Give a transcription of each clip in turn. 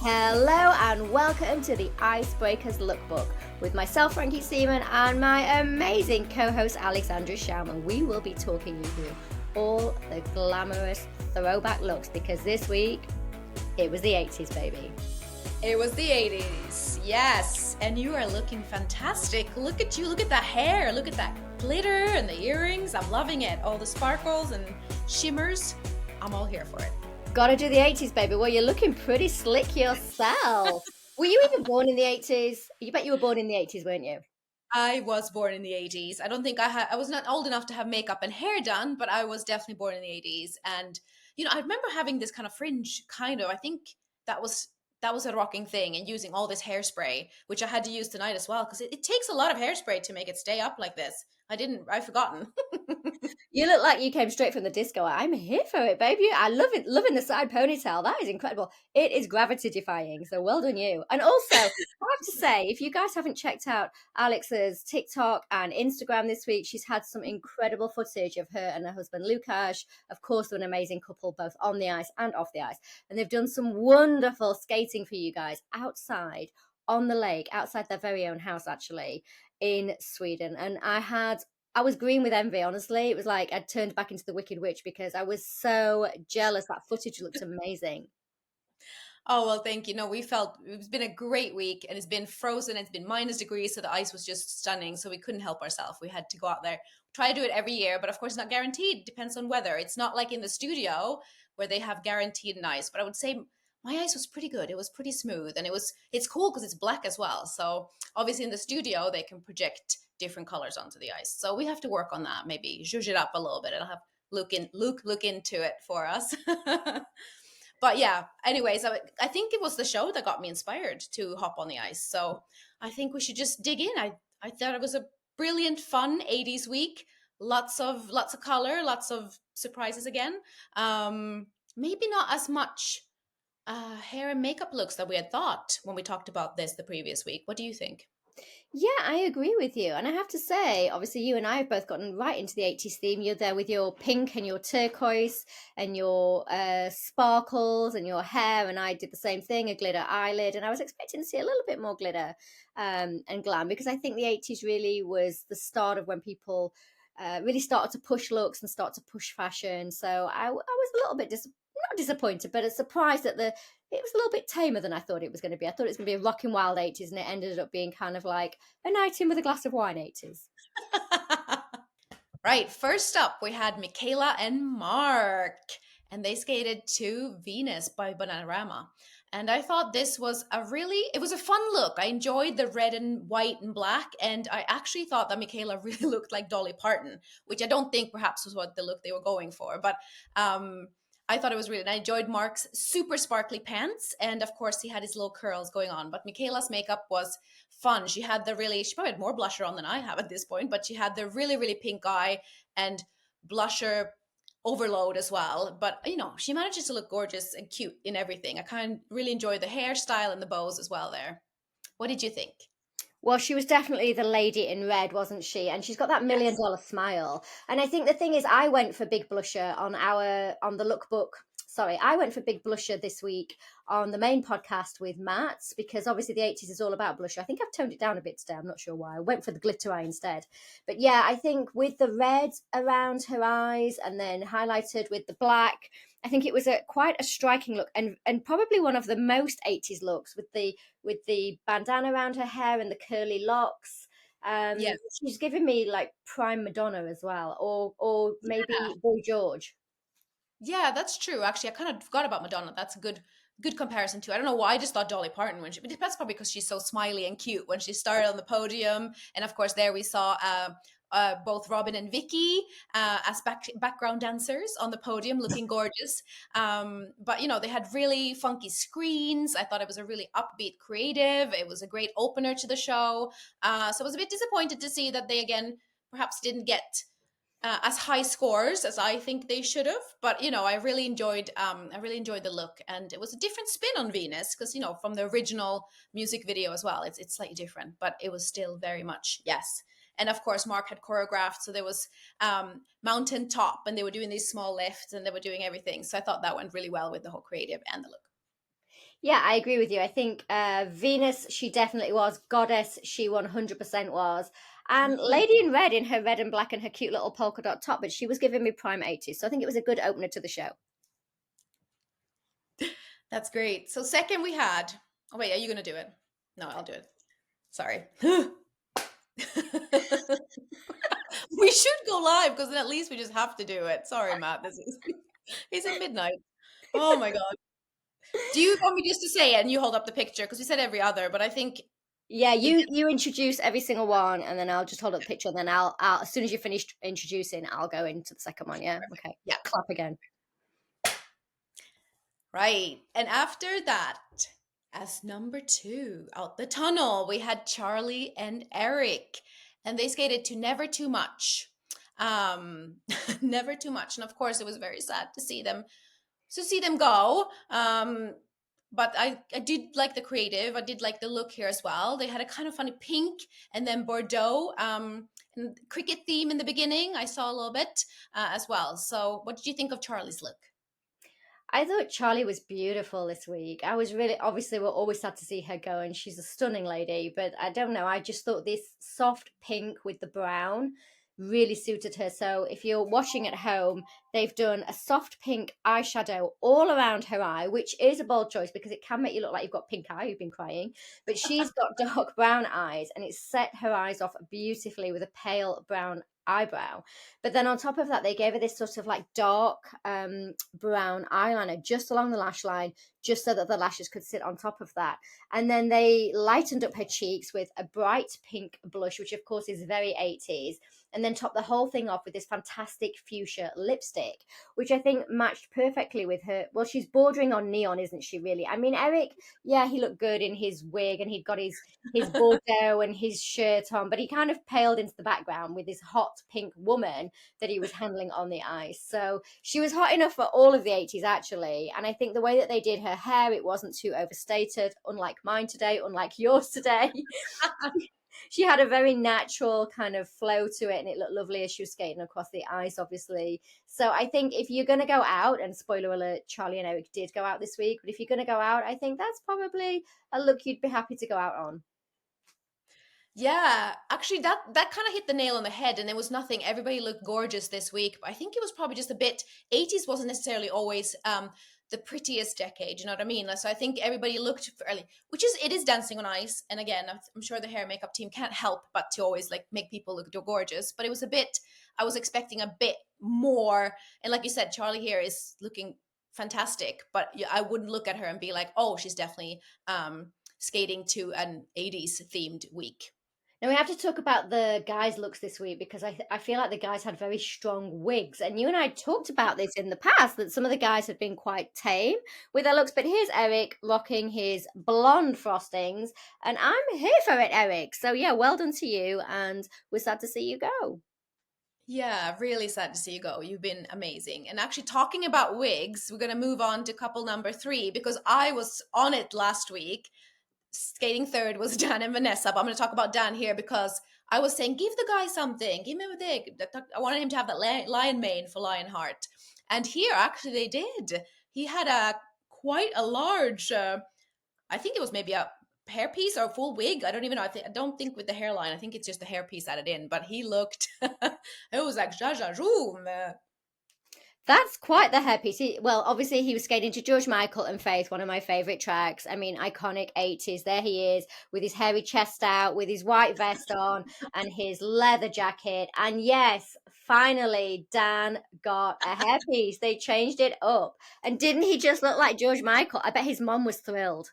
Hello and welcome to the Icebreakers Lookbook with myself, Frankie Seaman, and my amazing co-host, Alexandra Schauman. We will be talking you through all the glamorous throwback looks because this week, it was the 80s, baby. It was the 80s, yes. And you are looking fantastic. Look at you, look at that hair, look at that glitter and the earrings. I'm loving it. All the sparkles and shimmers. I'm all here for it. Gotta do the 80s, baby. Well, you're looking pretty slick yourself. Were you even born in the 80s? You bet you were born in the 80s, weren't you? I was born in the 80s. I don't think I was not old enough to have makeup and hair done, but I was definitely born in the 80s. And I remember having this kind of fringe kind of. I think that was that was a rocking thing, and using all this hairspray, which I had to use tonight as well because it takes a lot of hairspray to make it stay up like this. I've forgotten. You look like you came straight from the disco. I'm here for it, baby. I love it. Loving the side ponytail. That is incredible. It is gravity defying. So well done, you. And also, I have to say, if you guys haven't checked out Alex's TikTok and Instagram this week, she's had some incredible footage of her and her husband, Lukasz. Of course, they're an amazing couple, both on the ice and off the ice. And they've done some wonderful skating for you guys outside on the lake, outside their very own house, actually, in Sweden. And I was green with envy, honestly. It was like I'd turned back into the Wicked Witch because I was so jealous. That footage looked amazing. Oh, well, thank you. No, we felt it's been a great week, and it's been frozen. It's been minus degrees, so the ice was just stunning. So we couldn't help ourselves. We had to go out there, try to do it every year, but of course, it's not guaranteed. Depends on weather. It's not like in the studio where they have guaranteed ice. But I would say my ice was pretty good. It was pretty smooth, and it's cool because it's black as well. So obviously, in the studio, they can project different colors onto the ice. So we have to work on that. Maybe zhuzh it up a little bit. I'll have Luke look into it for us. But yeah, anyways, I think it was the show that got me inspired to hop on the ice. So I think we should just dig in. I thought it was a brilliant, fun 80s week. Lots of color, lots of surprises again. Maybe not as much hair and makeup looks that we had thought when we talked about this the previous week. What do you think? Yeah, I agree with you. And I have to say, obviously, you and I have both gotten right into the 80s theme. You're there with your pink and your turquoise and your sparkles and your hair. And I did the same thing, a glitter eyelid. And I was expecting to see a little bit more glitter and glam because I think the 80s really was the start of when people really started to push looks and start to push fashion. So I was a little bit not disappointed, but surprised that it was a little bit tamer than I thought it was going to be. I thought it was going to be a rocking wild 80s, and it ended up being kind of like a night in with a glass of wine 80s. Right. First up, we had Michaela and Mark, and they skated to Venus by Bananarama. And I thought it was a fun look. I enjoyed the red and white and black. And I actually thought that Michaela really looked like Dolly Parton, which I don't think perhaps was what the look they were going for. But I thought it was really, and I enjoyed Mark's super sparkly pants. And of course, he had his little curls going on. But Michaela's makeup was fun. She probably had more blusher on than I have at this point, but she had the really, really pink eye and blusher overload as well. But, she manages to look gorgeous and cute in everything. I kind of really enjoyed the hairstyle and the bows as well there. What did you think? Well, she was definitely the lady in red, wasn't she? And she's got that million Yes. dollar smile. And I think the thing is, I went for big blusher on the lookbook. Sorry, I went for big blusher this week on the main podcast with Matt because obviously the 80s is all about blusher. I think I've toned it down a bit today. I'm not sure why. I went for the glitter eye instead. But yeah, I think with the red around her eyes and then highlighted with the black, I think it was quite a striking look and probably one of the most 80s looks with the bandana around her hair and the curly locks. Yeah. She's giving me like prime Madonna as well, or maybe Boy George. Yeah, that's true. Actually, I kind of forgot about Madonna. That's a good comparison too. I don't know why I just thought Dolly Parton but that's probably because she's so smiley and cute when she started on the podium. And of course, there we saw both Robin and Vicky as background dancers on the podium, looking gorgeous. But they had really funky screens. I thought it was a really upbeat, creative. It was a great opener to the show. So I was a bit disappointed to see that they again perhaps didn't get as high scores as I think they should have. But I really enjoyed the look, and it was a different spin on Venus because from the original music video as well. It's slightly different, but it was still very much yes. And of course, Mark had choreographed, so there was mountain top, and they were doing these small lifts, and they were doing everything. So I thought that went really well with the whole creative and the look. Yeah, I agree with you. I think Venus, she definitely was. Goddess, she 100% was. And Lady in Red in her red and black and her cute little polka dot top, but she was giving me prime 80s. So I think it was a good opener to the show. That's great. So second we had, oh wait, are you gonna do it? No, I'll do it. Sorry. We should go live because then at least we just have to do it. Sorry, Matt. This is it's at midnight. Oh my god. Do you want me just to say it and you hold up the picture? Because we said every other, but I think Yeah, it, you introduce every single one, and then I'll just hold up the picture, and then I'll as soon as you're finished introducing, I'll go into the second one. Yeah, okay. yeah, Clap again. right. And after that, as number two, out the tunnel, we had Charlie and Eric, and they skated to Never Too Much. Never Too Much. And of course, it was very sad to see them go. But I did like the creative. I did like the look here as well. They had a kind of funny pink and then Bordeaux and cricket theme in the beginning. I saw a little bit as well. So, what did you think of Charlie's look? I thought Charlie was beautiful this week. I was really, obviously, we're always sad to see her go, and she's a stunning lady. But I don't know. I just thought this soft pink with the brown really suited her. So if you're watching at home, they've done a soft pink eyeshadow all around her eye, which is a bold choice because it can make you look like you've got pink eye. You've been crying, but she's got dark brown eyes, and it's set her eyes off beautifully with a pale brown eyebrow. But then on top of that, they gave her this sort of like dark brown eyeliner just along the lash line, just so that the lashes could sit on top of that. And then they lightened up her cheeks with a bright pink blush, which of course is very 80s. And then top the whole thing off with this fantastic fuchsia lipstick, which I think matched perfectly with her. Well, she's bordering on neon, isn't she, really? I mean, Eric, yeah, he looked good in his wig and he'd got his Bordeaux and his shirt on, but he kind of paled into the background with this hot pink woman that he was handling on the ice. So she was hot enough for all of the 80s, actually. And I think the way that they did her hair, it wasn't too overstated, unlike mine today, unlike yours today. She had a very natural kind of flow to it, and it looked lovely as she was skating across the ice, obviously. So I think if you're going to go out, and spoiler alert, Charlie and Eric did go out this week, but if you're going to go out, I think that's probably a look you'd be happy to go out on. Yeah, actually, that kind of hit the nail on the head, and there was nothing. Everybody looked gorgeous this week, but I think it was probably just a bit. 80s wasn't necessarily always the prettiest decade. You know what I mean? So I think everybody looked fairly, which is it is dancing on ice, and again, I'm sure the hair and makeup team can't help but to always like make people look gorgeous. But it was a bit. I was expecting a bit more, and like you said, Charlie here is looking fantastic, but I wouldn't look at her and be like, oh, she's definitely skating to an 80s themed week. Now we have to talk about the guys' looks this week because I feel like the guys had very strong wigs, and you and I talked about this in the past that some of the guys had been quite tame with their looks. But here's Eric rocking his blonde frostings, and I'm here for it, Eric. So yeah, well done to you, and we're sad to see you go. Yeah, really sad to see you go. You've been amazing. And actually, talking about wigs, we're going to move on to couple number three because I was on it last week. Skating third was Dan and Vanessa, but I'm going to talk about Dan here because I was saying, give the guy something, give him a dig. I wanted him to have that lion mane for Lionheart. And here, actually, they did. He had a quite a large, I think it was maybe a hairpiece or a full wig. I don't even know. I don't think with the hairline. I think it's just the hairpiece added in. But he looked, it was like Zsa Zsa Zoom. That's quite the hairpiece. Well, obviously he was skating to George Michael and Faith, one of my favorite tracks. I mean, iconic 80s. There he is with his hairy chest out, with his white vest on and his leather jacket. And yes, finally Dan got a hairpiece. They changed it up. And didn't he just look like George Michael? I bet his mom was thrilled.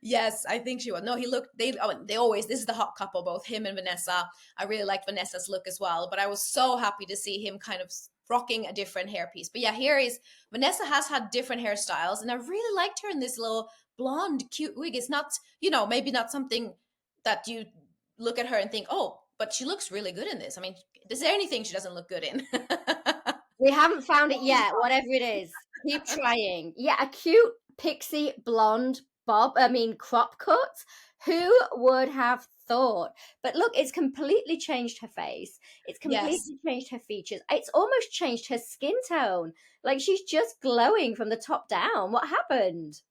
Yes, I think she was. No, he looked. They always. This is the hot couple, both him and Vanessa. I really liked Vanessa's look as well. But I was so happy to see him kind of rocking a different hairpiece. But yeah, here is Vanessa has had different hairstyles, and I really liked her in this little blonde, cute wig. It's not, maybe not something that you look at her and think, oh, but she looks really good in this. I mean, is there anything she doesn't look good in? We haven't found it yet, whatever it is. Keep trying. Yeah, a cute pixie blonde crop cut. Who would have thought? But look, it's completely changed her face. It's Yes. completely changed her features. It's almost changed her skin tone. Like she's just glowing from the top down. What happened?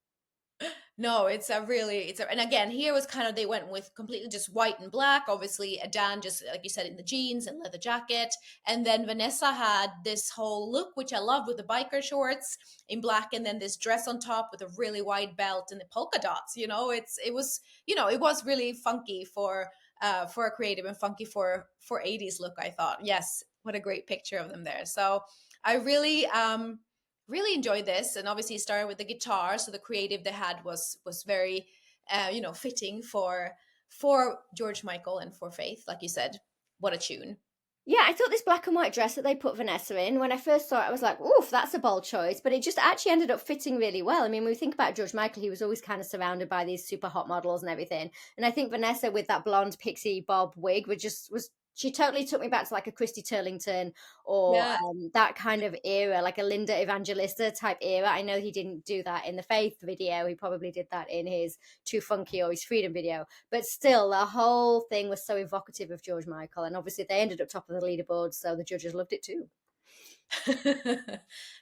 No, and again, here was kind of, they went with completely just white and black. Obviously, Adan just, like you said, in the jeans and leather jacket. And then Vanessa had this whole look, which I loved, with the biker shorts in black and then this dress on top with a really wide belt and the polka dots. It was really funky for a creative, and funky for 80s look, I thought. Yes, what a great picture of them there. So I really enjoyed this, and obviously it started with the guitar, so the creative they had was very fitting for George Michael and for Faith, like you said. What a tune. Yeah, I thought this black and white dress that they put Vanessa in, when I first saw it, I was like, oof, that's a bold choice. But it just actually ended up fitting really well. I mean, when we think about George Michael, he was always kind of surrounded by these super hot models and everything. And I think Vanessa with that blonde pixie bob wig was she totally took me back to like a Christy Turlington or Yeah. that kind of era, like a Linda Evangelista type era. I know he didn't do that in the Faith video. He probably did that in his Too Funky or his Freedom video. But still, the whole thing was so evocative of George Michael. And obviously, they ended up top of the leaderboard, so the judges loved it too.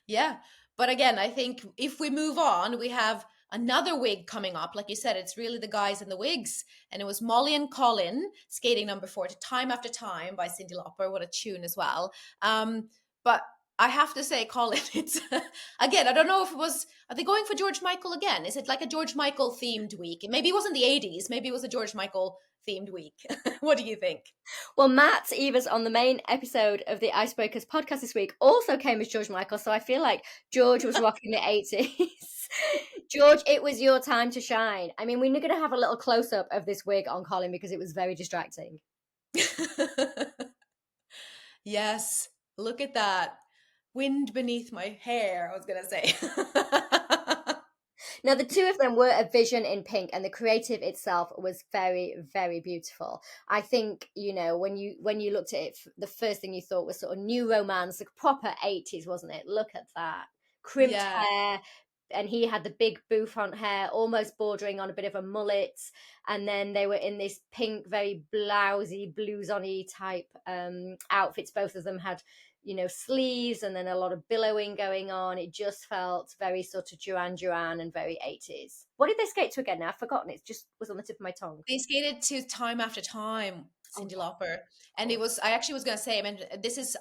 Yeah. But again, I think if we move on, we have another wig coming up. Like you said, it's really the guys in the wigs. And it was Molly and Colin skating number 4 to Time After Time by Cyndi Lauper. What a tune as well. But I have to say, Colin, it's again, I don't know if are they going for George Michael again? Is it like a George Michael themed week? Maybe it wasn't the 80s. Maybe it was a George Michael themed week. What do you think? Well, Matt Evers on the main episode of the Icebreakers podcast this week also came as George Michael, so I feel like George was rocking the 80s. George, it was your time to shine. I mean, we're going to have a little close up of this wig on Colin because it was very distracting. Yes, look at that. Wind beneath my hair, I was going to say. Now, the two of them were a vision in pink, and the creative itself was very, very beautiful. I think, when you looked at it, the first thing you thought was sort of new romance, like proper 80s, wasn't it? Look at that. Crimped Yeah. hair, and he had the big bouffant hair, almost bordering on a bit of a mullet. And then they were in this pink, very blousy, blouson-y type outfits. Both of them had sleeves and then a lot of billowing going on. It just felt very sort of Duran Duran and very 80s. What did they skate to again now? I've forgotten. It just was on the tip of my tongue. They skated to Time After Time, Oh, Cyndi yeah, Lauper. of And course. I actually was going to say, I mean,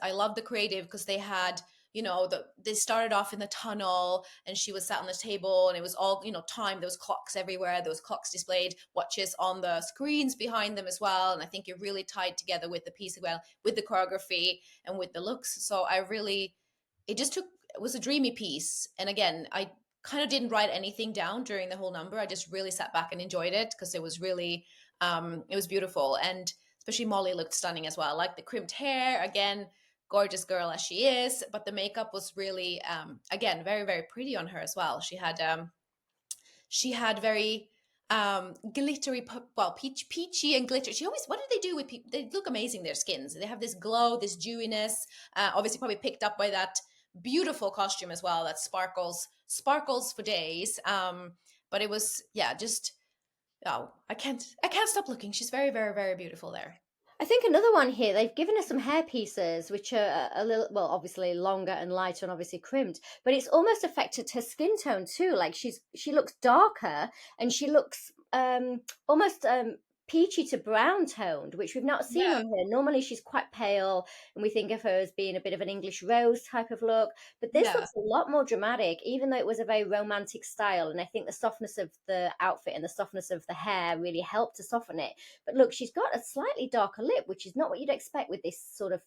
I love the creative because they had, they started off in the tunnel and she was sat on the table and it was all, time. There was clocks everywhere. There was clocks displayed, watches on the screens behind them as well. And I think it really tied together with the piece as well, with the choreography and with the looks. So it was a dreamy piece. And again, I kind of didn't write anything down during the whole number. I just really sat back and enjoyed it because it was beautiful. And especially Molly looked stunning as well. Like the crimped hair, again, gorgeous girl as she is, but the makeup was really, again, very, very pretty on her as well. She had very glittery, well, peachy and glitter. What do they do with people? They look amazing, their skins. They have this glow, this dewiness, obviously probably picked up by that beautiful costume as well that sparkles for days. But it was, yeah, just, oh, I can't stop looking. She's very, very, very beautiful there. I think another one here, they've given us some hair pieces, which are a little, well, obviously longer and lighter and obviously crimped, but it's almost affected her skin tone too. Like she looks darker and she looks almost peachy to brown toned, which we've not seen on Yeah, her. Normally she's quite pale and we think of her as being a bit of an English rose type of look, but this yeah, looks a lot more dramatic, even though it was a very romantic style. And I think the softness of the outfit and the softness of the hair really helped to soften it. But look, she's got a slightly darker lip, which is not what you'd expect with this sort of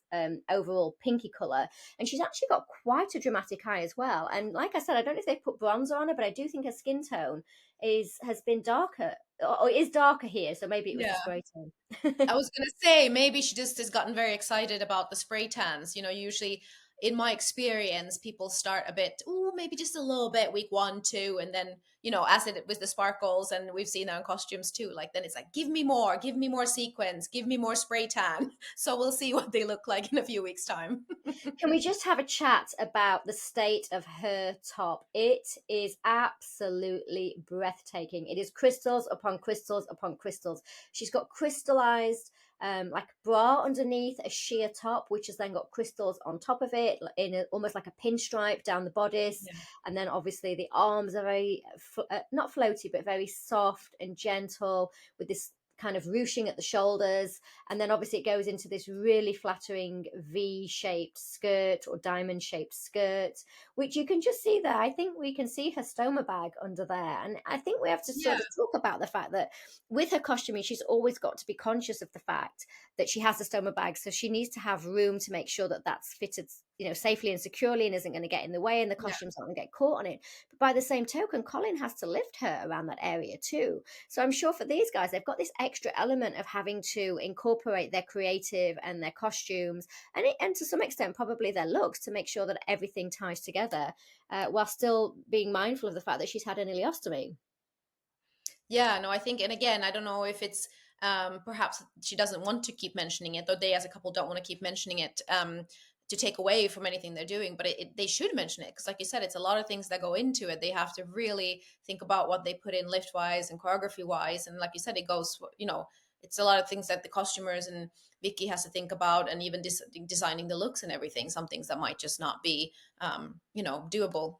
overall pinky colour. And she's actually got quite a dramatic eye as well. And like I said, I don't know if they put bronzer on her, but I do think her skin tone has been darker or is darker here. So maybe it was the yeah. spray tan. I was gonna say maybe she just has gotten very excited about the spray tans. Usually in my experience, people start a bit, oh, maybe just a little bit week 1, 2, and then as it was the sparkles, and we've seen that in costumes too. Like then it's like, give me more sequins, give me more spray tan. So we'll see what they look like in a few weeks' time. Can we just have a chat about the state of her top? It is absolutely breathtaking. It is crystals upon crystals upon crystals. She's got crystallized like bra underneath, a sheer top, which has then got crystals on top of it, in almost like a pinstripe down the bodice. Yeah. And then obviously the arms are very, not floaty, but very soft and gentle with this kind of ruching at the shoulders. And then obviously it goes into this really flattering V-shaped skirt or diamond-shaped skirt, which you can just see there. I think we can see her stoma bag under there. And I think we have to Yeah. sort of talk about the fact that with her costuming, she's always got to be conscious of the fact that she has a stoma bag. So she needs to have room to make sure that that's fitted, safely and securely and isn't going to get in the way and the Yeah. costume's not going to get caught on it. But by the same token, Colin has to lift her around that area too. So I'm sure for these guys, they've got this extra element of having to incorporate their creative and their costumes and to some extent probably their looks to make sure that everything ties together, while still being mindful of the fact that she's had an ileostomy. Yeah, no, I think, and again, I don't know if it's perhaps she doesn't want to keep mentioning it, though they as a couple don't want to keep mentioning it to take away from anything they're doing, but they should mention it because, like you said, it's a lot of things that go into it. They have to really think about what they put in lift wise and choreography wise, and like you said, it goes, it's a lot of things that the costumers and Vicky has to think about, and even designing the looks and everything. Some things that might just not be, doable.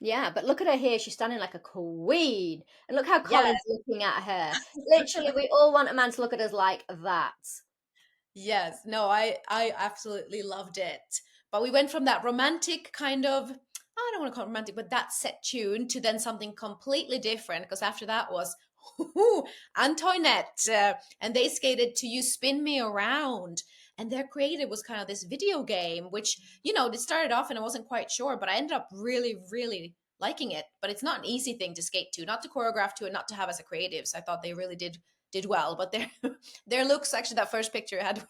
Yeah, but look at her here. She's standing like a queen. And look how Yeah. Colin's looking at her. Literally, we all want a man to look at us like that. Yes, no, I absolutely loved it. But we went from that romantic kind of, I don't want to call it romantic, but that set tune to then something completely different because after that was Antoinette, and they skated to You Spin Me Around. And their creative was kind of this video game, which, it started off and I wasn't quite sure, but I ended up really, really liking it. But it's not an easy thing to skate to, not to choreograph to, and not to have as a creative. So I thought they really did well. But their looks, actually, that first picture I had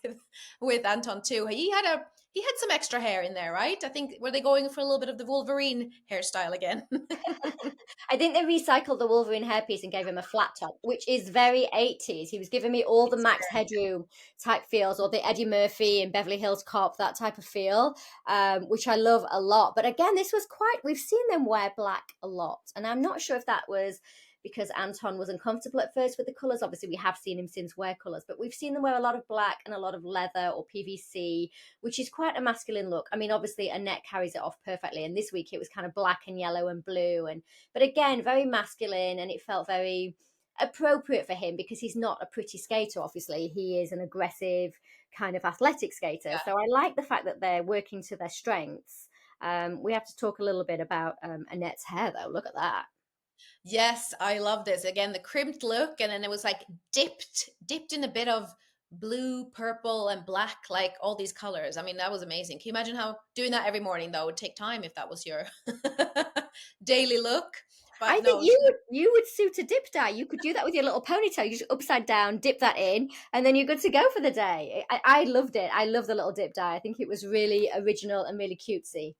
with Anton too, he had some extra hair in there, right? I think, were they going for a little bit of the Wolverine hairstyle again? I think they recycled the Wolverine hairpiece and gave him a flat top, which is very 80s. He was giving me all the It's Max Headroom type feels, or the Eddie Murphy and Beverly Hills Cop, that type of feel, which I love a lot. But again, we've seen them wear black a lot. And I'm not sure if that was because Anton was uncomfortable at first with the colours. Obviously, we have seen him since wear colours, but we've seen them wear a lot of black and a lot of leather or PVC, which is quite a masculine look. I mean, obviously, Annette carries it off perfectly. And this week it was kind of black and yellow and blue. But again, very masculine, and it felt very appropriate for him because he's not a pretty skater. Obviously, he is an aggressive kind of athletic skater. Yeah. So I like the fact that they're working to their strengths. We have to talk a little bit about Annette's hair, though. Look at that. Yes, I love this. Again, the crimped look, and then it was like dipped in a bit of blue, purple, and black, like all these colors. I mean, that was amazing. Can you imagine how doing that every morning though would take time if that was your daily look? I But think no, she you would suit a dip dye. You could do that with your little ponytail. You just upside down, dip that in, and then you're good to go for the day. I loved it. I love the little dip dye. I think it was really original and really cutesy.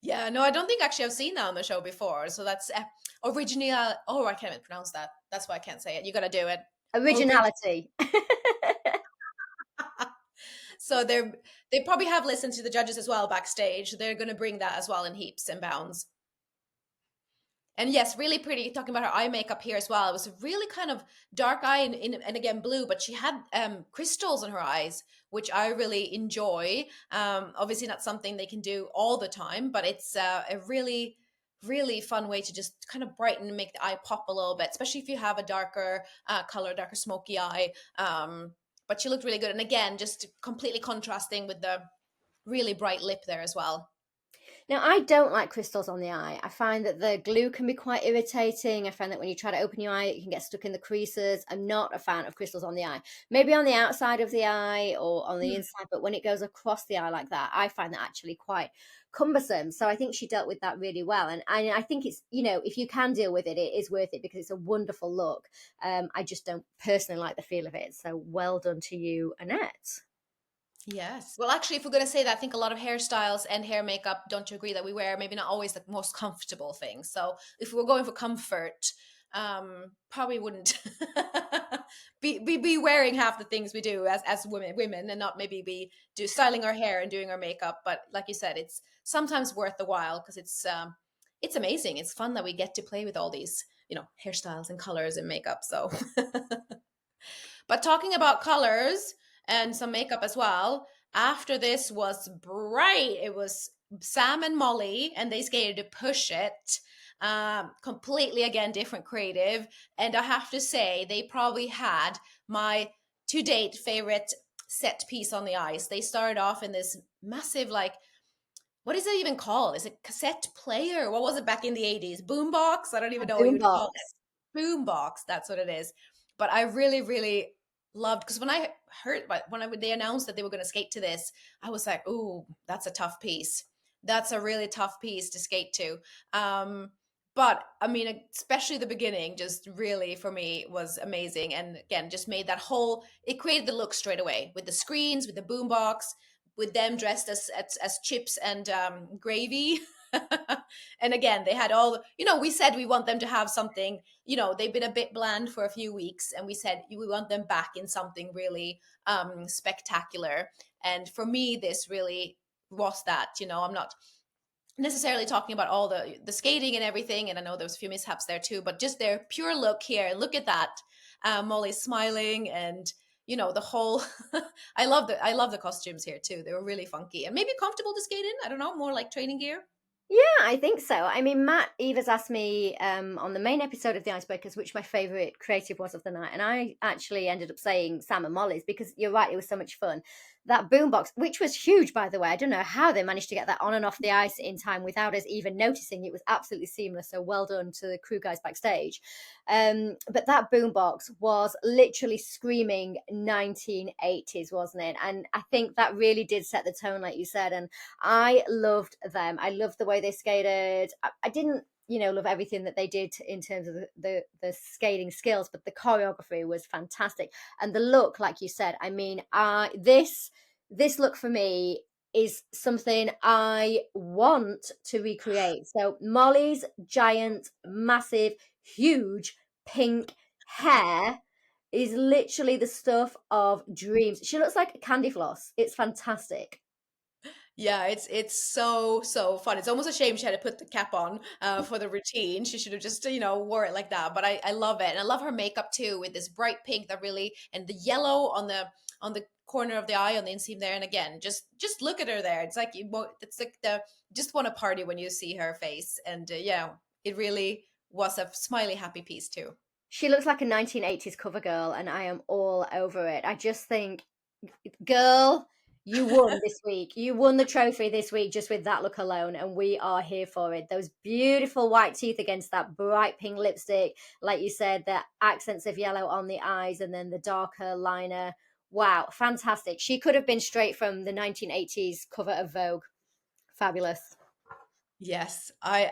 yeah, no, I don't think actually I've seen that on the show before. So that's original. Oh, I can't even pronounce that. That's why I can't say it. You got to do it. Originality. So they probably have listened to the judges as well backstage. They're going to bring that as well in heaps and bounds. And yes, really pretty. Talking about her eye makeup here as well. It was a really kind of dark eye and again blue, but she had crystals in her eyes, which I really enjoy. Obviously, not something they can do all the time, but it's a really, really fun way to just kind of brighten and make the eye pop a little bit, especially if you have a darker color, darker smoky eye. But she looked really good. And again, just completely contrasting with the really bright lip there as well. Now, I don't like crystals on the eye. I find that the glue can be quite irritating. I find that when you try to open your eye, it can get stuck in the creases. I'm not a fan of crystals on the eye. Maybe on the outside of the eye or on the inside, but when it goes across the eye like that, I find that actually quite cumbersome. So I think she dealt with that really well. And I think it's, if you can deal with it, it is worth it because it's a wonderful look. I just don't personally like the feel of it. So well done to you, Annette. Yes. Well, actually, if we're going to say that, I think a lot of hairstyles and hair makeup, don't you agree that we wear maybe not always the most comfortable things? So if we're going for comfort, probably wouldn't be wearing half the things we do as women and not maybe be do styling our hair and doing our makeup. But like you said, it's sometimes worth the while because it's amazing. It's fun that we get to play with all these, hairstyles and colors and makeup. So But talking about colors and some makeup as well, after this was bright. It was Sam and Molly, and they skated to Push It. Completely again different creative, and I have to say they probably had my to date favorite set piece on the ice. They started off in this massive, like, what is it even called? Is it cassette player? What was it back in the 80s? Boombox? I don't A even know what you would call boombox. it. Boombox, that's what it is. But I really, really loved, because when I heard, they announced that they were going to skate to this, I was like, "Ooh, that's a tough piece. That's a really tough piece to skate to." But I mean, especially the beginning, just really for me was amazing, and again, just made that whole. It created the look straight away with the screens, with the boombox, with them dressed as chips and gravy. And again, they had all, we said we want them to have something, they've been a bit bland for a few weeks, and we said we want them back in something really spectacular. And for me, this really was that. I'm not necessarily talking about all the skating and everything, and I know there was a few mishaps there too, but just their pure look here. Look at that. Molly smiling, and the whole I love the costumes here too. They were really funky and maybe comfortable to skate in. I don't know, more like training gear. Yeah, I think so. I mean, Matt Evers asked me on the main episode of The Icebreakers which my favourite creative was of the night, and I actually ended up saying Sam and Molly's because you're right, it was so much fun. That boombox, which was huge, by the way, I don't know how they managed to get that on and off the ice in time without us even noticing. It was absolutely seamless, so well done to the crew guys backstage. But that boombox was literally screaming 1980s, wasn't it? And I think that really did set the tone, like you said, and I loved them. I loved the way they skated. I didn't, love everything that they did in terms of the skating skills, but the choreography was fantastic, and the look, like you said. I mean, this look for me is something I want to recreate. So Molly's giant, massive, huge pink hair is literally the stuff of dreams. She looks like a candy floss. It's fantastic. Yeah, it's so fun. It's almost a shame she had to put the cap on for the routine. She should have just wore it like that. But I love it, and I love her makeup too, with this bright pink that really, and the yellow on the corner of the eye on the inseam there. And again, just look at her there. It's like it's like the just want to party when you see her face. And yeah, it really was a smiley happy piece too. She looks like a 1980s cover girl, and I am all over it. I just think, girl, you won this week. You won the trophy this week just with that look alone, and we are here for it. Those beautiful white teeth against that bright pink lipstick, like you said, the accents of yellow on the eyes, and then the darker liner. Wow, fantastic. She could have been straight from the 1980s cover of Vogue. Fabulous. Yes, I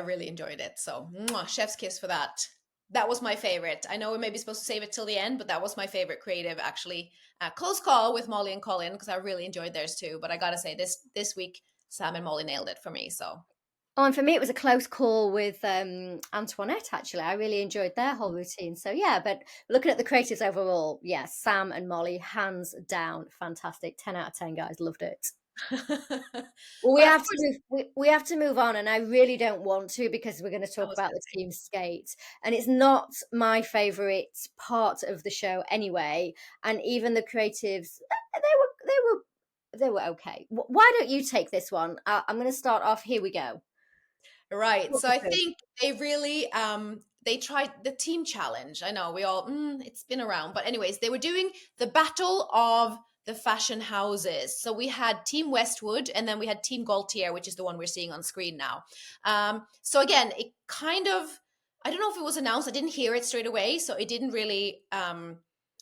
really enjoyed it. So, chef's kiss for that. That was my favorite. I know we may be supposed to save it till the end, but that was my favorite creative actually. Close call with Molly and Colin, because I really enjoyed theirs too. But I gotta say, this week Sam and Molly nailed it for me. So Oh, and for me, it was a close call with Antoinette, actually. I really enjoyed their whole routine. So, yeah, but looking at the creatives overall, yes, Sam and Molly, hands down, fantastic. 10 out of 10, guys. Loved it. Well, we but of have to course, move. We have to move on, and I really don't want to because we're going to I talk was about gonna the say, team skate, and it's not my favorite part of the show anyway. And even the creatives, they were okay. Why don't you take this one? I'm going to start off. Here we go. right. Talk So us I through. think they really they tried the team challenge. I know we all it's been around, but anyways, they were doing the battle of the fashion houses. So we had Team Westwood, and then we had Team Gaultier, which is the one we're seeing on screen now. So again, it kind of, I don't know if it was announced. I didn't hear it straight away, so it didn't really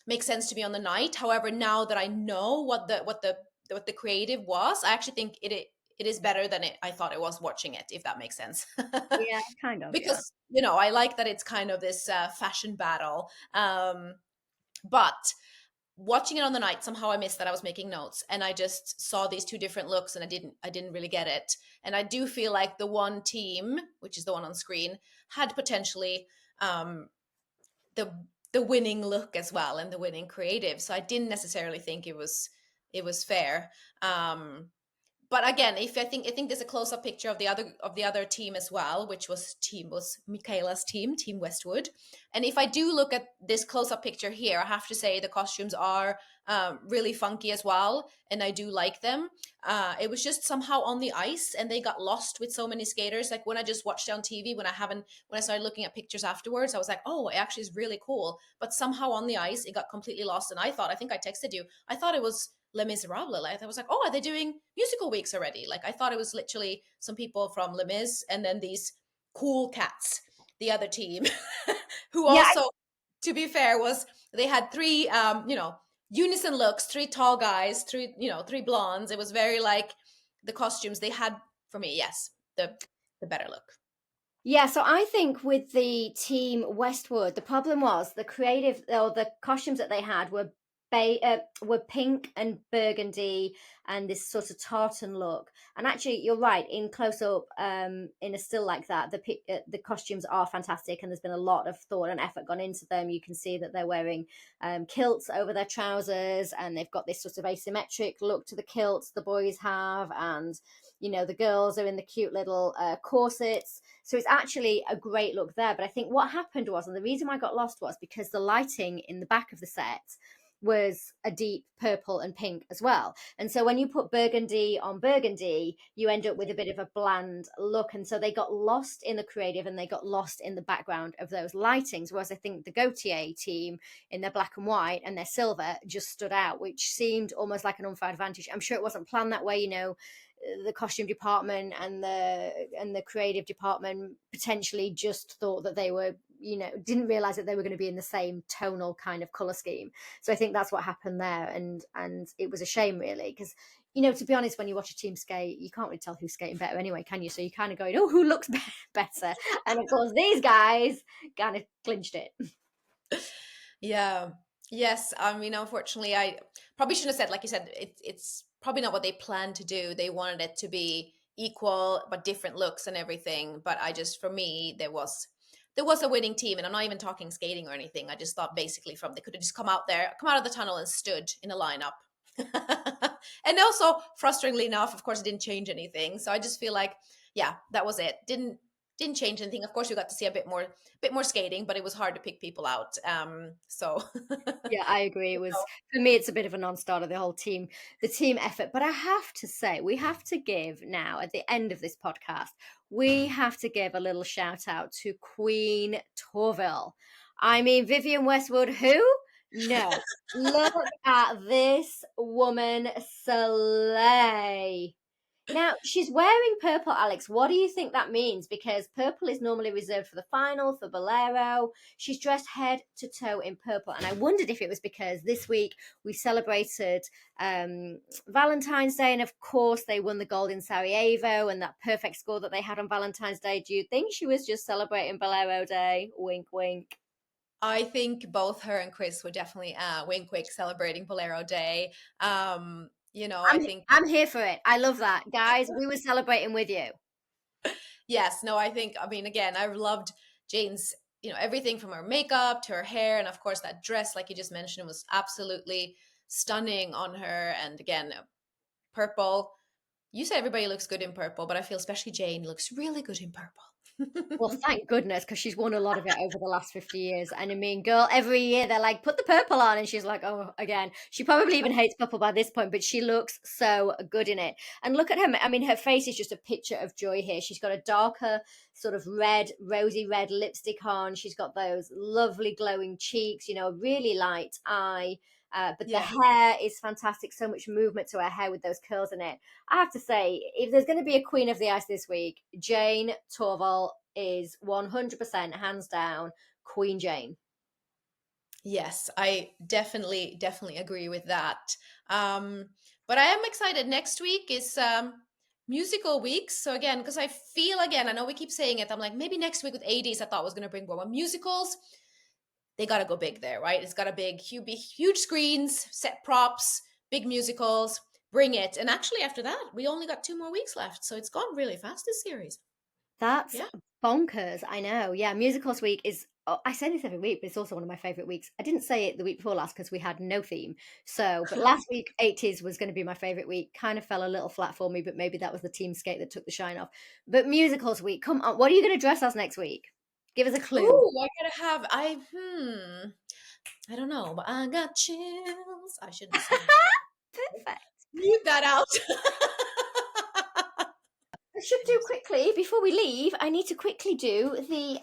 make sense to me on the night. However, now that I know what the creative was, I actually think it is better than I thought it was watching it, if that makes sense. Yeah, kind of. Yeah. Because I like that it's kind of this fashion battle. But watching it on the night, somehow I missed that. I was making notes, and I just saw these two different looks, and I didn't really get it. And I do feel like the one team, which is the one on screen, had potentially the the winning look as well, and the winning creative. So I didn't necessarily think it was fair. but again, if I think there's a close up picture of the other team as well, which was Michaela's team, Team Westwood. And if I do look at this close up picture here, I have to say the costumes are really funky as well, and I do like them. It was just somehow on the ice, and they got lost with so many skaters. Like when I just watched it on TV, when I started looking at pictures afterwards, I was like, oh, it actually is really cool. But somehow on the ice, it got completely lost, and I think I texted you. I thought it was Les Miserables. Like I was like, oh, are they doing musical weeks already? Like I thought it was literally some people from Les Mis and then these cool cats, the other team, who Yeah, also, to be fair, was they had three, unison looks, three tall guys, three blondes. It was very like the costumes they had for me. Yes, the better look. yeah, so I think with the team Westwood, the problem was the creative or the costumes that they had were pink and burgundy and this sort of tartan look. And actually, you're right. In close up, in a still like that, the costumes are fantastic, and there's been a lot of thought and effort gone into them. You can see that they're wearing kilts over their trousers, and they've got this sort of asymmetric look to the kilts the boys have, and the girls are in the cute little corsets. So it's actually a great look there. But I think what happened was, and the reason I got lost was because the lighting in the back of the set was a deep purple and pink as well. And so when you put burgundy on burgundy, you end up with a bit of a bland look. And so they got lost in the creative and they got lost in the background of those lightings. Whereas I think the Gautier team in their black and white and their silver just stood out, which seemed almost like an unfair advantage. I'm sure it wasn't planned that way, the costume department and the creative department potentially just thought that they were didn't realize that they were going to be in the same tonal kind of color scheme. So I think that's what happened there, and it was a shame really, because to be honest, when you watch a team skate, you can't really tell who's skating better anyway, can you? So you kind of going, oh, who looks better? And of course these guys kind of clinched it. Yeah. Yes. I mean, unfortunately, I probably shouldn't have said, like you said, it's probably not what they planned to do. They wanted it to be equal, but different looks and everything. But for me, there was a winning team, and I'm not even talking skating or anything. I just thought basically they could have just come out of the tunnel and stood in a lineup. And also, frustratingly enough, of course, it didn't change anything. So I just feel like, yeah, that was it. Didn't change anything. Of course, we got to see a bit more skating, but it was hard to pick people out. So Yeah, I agree. It was, for me, it's a bit of a non-starter, the team effort. But I have to say, we have to give now at the end of this podcast, we have to give a little shout out to Queen Torville. I mean, Vivian Westwood, who? No. Look at this woman slay. Now, she's wearing purple, Alex. What do you think that means? Because purple is normally reserved for the final, for Bolero. She's dressed head to toe in purple. And I wondered if it was because this week we celebrated Valentine's Day. And of course, they won the gold in Sarajevo and that perfect score that they had on Valentine's Day. Do you think she was just celebrating Bolero Day? Wink, wink. I think both her and Chris were definitely wink wink celebrating Bolero Day. I I'm, think I'm here for it. I love that. Guys, we were celebrating with you. yes, no, I mean, again, I loved Jane's, everything from her makeup to her hair, and of course that dress, like you just mentioned, was absolutely stunning on her. And again, purple. You said everybody looks good in purple, but I feel especially Jane looks really good in purple. Well, thank goodness, because she's won a lot of it over the last 50 years. And I mean, girl, every year they're like, put the purple on. And she's like, oh, again. She probably even hates purple by this point, but she looks so good in it. And look at her. I mean, her face is just a picture of joy here. She's got a darker, sort of rosy red lipstick on. She's got those lovely glowing cheeks, really light eye. But the Yeah. hair is fantastic. So much movement to her hair with those curls in it. I have to say, if there's going to be a queen of the ice this week, Jane Torval is 100% hands down Queen Jane. Yes, I definitely agree with that. But I am excited. Next week is musical weeks. So again, because I feel again, I know we keep saying it. I'm like, maybe next week with 80s, I thought was going to bring more musicals. They got to go big there, right? It's got to be huge screens, set props, big musicals. Bring it. And actually, after that, we only got 2 more weeks left, so it's gone really fast, this series. That's Yeah. bonkers. I know. Yeah, Musicals Week is Oh, I say this every week, but it's also one of my favourite weeks. I didn't say it the week before last because we had no theme. So, but last week, 80s was going to be my favourite week. Kind of fell a little flat for me, but maybe that was the team skate that took the shine off. But musicals week, come on. What are you going to dress as next week? Give us a clue. Ooh, I don't know, but I got chills. I shouldn't sing that. Perfect. Mute that out. I should do quickly before we leave. I need to quickly do the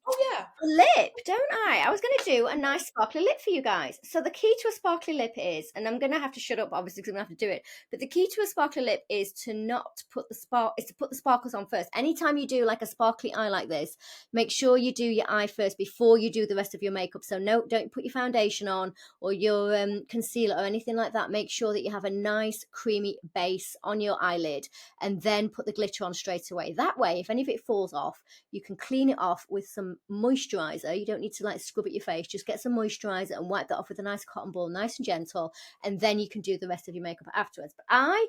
Oh yeah. lip, don't I? I was going to do a nice sparkly lip for you guys. So the key to a sparkly lip is, and I'm going to have to shut up, obviously, because I'm going to have to do it. But the key to a sparkly lip is to not put to put the sparkles on first. Anytime you do like a sparkly eye like this, make sure you do your eye first before you do the rest of your makeup. So no, don't put your foundation on or your concealer or anything like that. Make sure that you have a nice creamy base on your eyelid, and then put the glitter on straight away. That way, if any of it falls off, you can clean it off with some moisturizer. You don't need to like scrub at your face. Just get some moisturizer and wipe that off with a nice cotton ball, nice and gentle, and then you can do the rest of your makeup afterwards. But I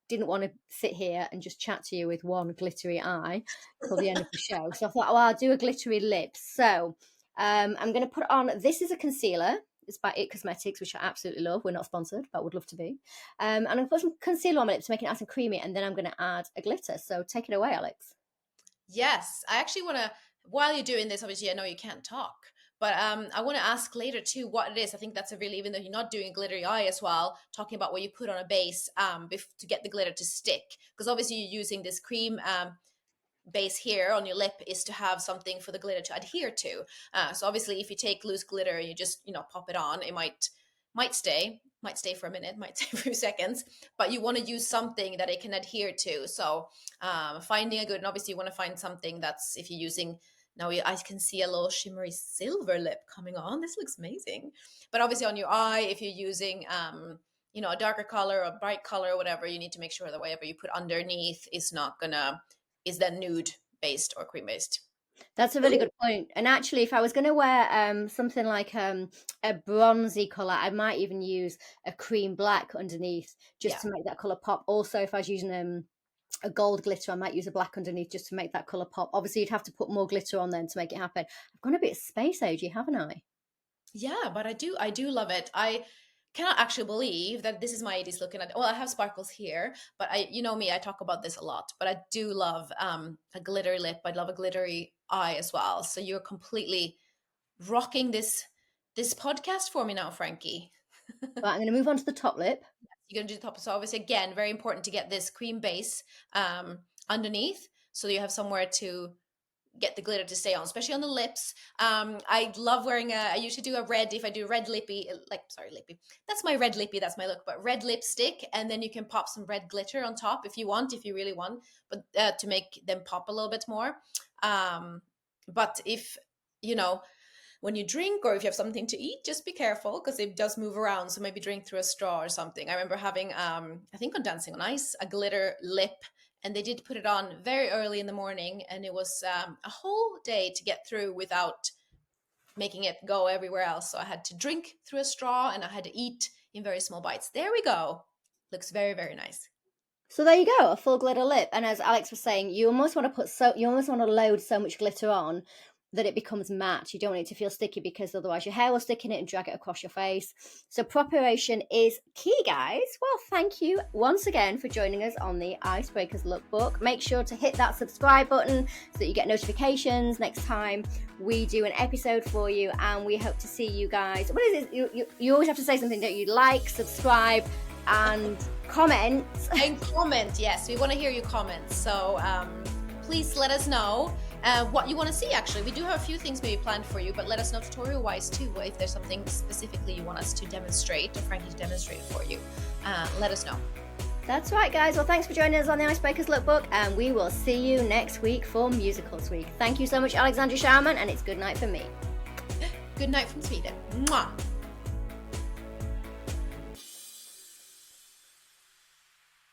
didn't want to sit here and just chat to you with one glittery eye till the end of the show. So I thought, oh, I'll do a glittery lip. So I'm going to put on, this is a concealer. It's by It Cosmetics, which I absolutely love. We're not sponsored, but would love to be. And I'm going to put some concealer on my lips to make it nice and creamy, and then I'm going to add a glitter. So take it away, Alex. Yes, I actually want to. While you're doing this, obviously, I know you can't talk, but I want to ask later too what it is. I think that's a really, even though you're not doing a glittery eye as well, talking about what you put on a base to get the glitter to stick, because obviously you're using this cream base here on your lip is to have something for the glitter to adhere to. So obviously, if you take loose glitter and you just pop it on, it might stay for a minute, might stay for a few seconds, but you want to use something that it can adhere to. So finding a good, and obviously you want to find something that's, if you're using, now I can see a little shimmery silver lip coming on. This looks amazing. But obviously on your eye, if you're using, a darker color or bright color or whatever, you need to make sure that whatever you put underneath is then nude based or cream based. That's a really good point. And actually, if I was going to wear something like a bronzy colour, I might even use a cream black underneath just to make that colour pop. Also, if I was using a gold glitter, I might use a black underneath just to make that colour pop. Obviously, you'd have to put more glitter on then to make it happen. I've gone a bit space agey, haven't I? Yeah, but I do love it. I cannot actually believe that this is my 80s looking at. Well, I have sparkles here, but you know me, I talk about this a lot, but I do love a glittery lip. I love a glittery eye as well. So you're completely rocking this podcast for me now, Frankie. Right, I'm going to move on to the top lip. You're going to do the top. So obviously, again, very important to get this cream base underneath, so you have somewhere to get the glitter to stay on, especially on the lips. I love wearing I usually do a red, if I do red lippy, lippy. That's my red lippy, that's my look, but red lipstick, and then you can pop some red glitter on top if you really want, but to make them pop a little bit more. But if, when you drink or if you have something to eat, just be careful because it does move around. So maybe drink through a straw or something. I remember having, I think on Dancing on Ice, a glitter lip, and they did put it on very early in the morning, and it was a whole day to get through without making it go everywhere else. So I had to drink through a straw and I had to eat in very small bites. There we go. Looks very, very nice. So there you go, a full glitter lip. And as Alex was saying, you almost want to load so much glitter on that it becomes matte. You don't want it to feel sticky because otherwise your hair will stick in it and drag it across your face. So preparation is key, guys. Well, thank you once again for joining us on the Icebreakers Lookbook. Make sure to hit that subscribe button so that you get notifications next time we do an episode for you, and we hope to see you guys. What is it? You always have to say something, don't you? Like, subscribe, and comment. And comment, yes. We want to hear your comments. So please let us know what you want to see. Actually, we do have a few things maybe planned for you, but let us know tutorial wise too, if there's something specifically you want us to demonstrate or Frankie to demonstrate for you. Let us know. That's right, guys. Well, thanks for joining us on the Icebreakers Lookbook, and we will see you next week for Musicals Week. Thank you so much, Alexandra Schauman, and it's good night for me. Good night from Sweden. Mwah.